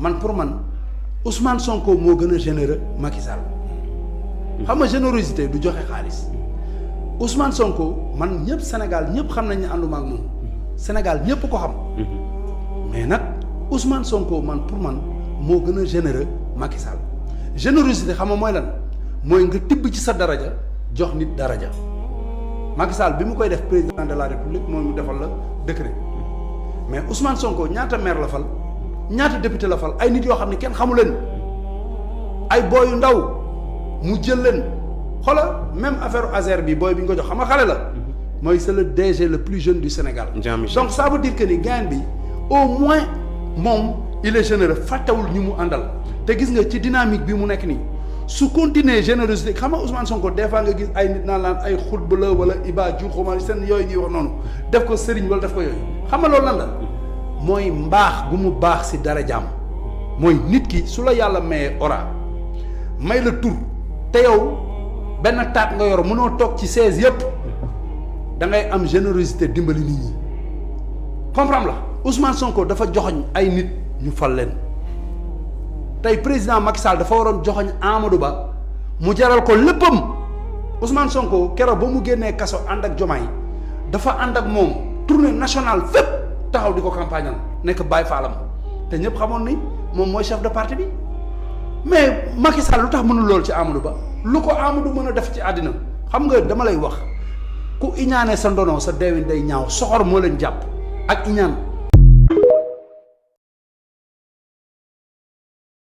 man pour man Ousmane Sonko moo gën a généreux Macky Sall xam nga générosité du joxe xaalis Ousmane Sonko man ñëpp Sénégal ñëpp xam nañ ne ànduma ak moom Sénégal ñëpp ko xam mais nag Ousmane Sonko man pour man moo gën a généreux Macky Sall générosité xam nga mooy lan mooy nga tibb ci sa daraja jox nit daraja Macky Sall bi mu koy def président de la République moom mu defal la décret mais Ousmane Sonko ñaata maire la fal ñaata député la fal ay nit yoo xam ne kenn xamu leen ay booy yu ndaw mu jël leen xoola même affaire Azer bi booy bi ñu ko jox xam nga xale la mooy c'est le DG le plus jeune du Sénégal. Donc ça veut dire que ni gain bi au moins moom il est généreux fàttewul ñu mu àndal te gis nga ci dynamique bi mu nekk nii su continuer générosité xam nga Ousmane Sonko des fois nga gis ay nit naan laan ay xutba la wala Iba Diouf xuma seen yooyu ñuy wax noonu def ko sëriñ wala def ko yooyu xam nga loolu lan la mooy mbaax gu mu baax si dara jàmm mooy nit ki su la yàlla mayee ora may la tur te yow benn taat nga yor mënoo toog ci 16 yëpp da ngay am générosité dimbali nit ñi comprendre la Ousmane Sonko dafa joxoñ ay nit ñu fal leen tey président Macky Sall dafa waroon joxoñ Amadou Ba mu jaral ko léppam Ousmane Sonko keroog ba mu génnee kaso ànd ak Diomaye dafa ànd ak moom tournée nationale fépp taxaw di ko campagnal nekk Baye Fallam te ñëpp xamoon ni moom mooy chef de parti bi mais Macky Sall lu tax mënul loolu ci Amadou Ba lu ko Amadou mën a def ci àddina xam nga dama lay wax ku iñaane sa ndono sa deewin day ñaaw soxor moo leen jàpp ak iñaan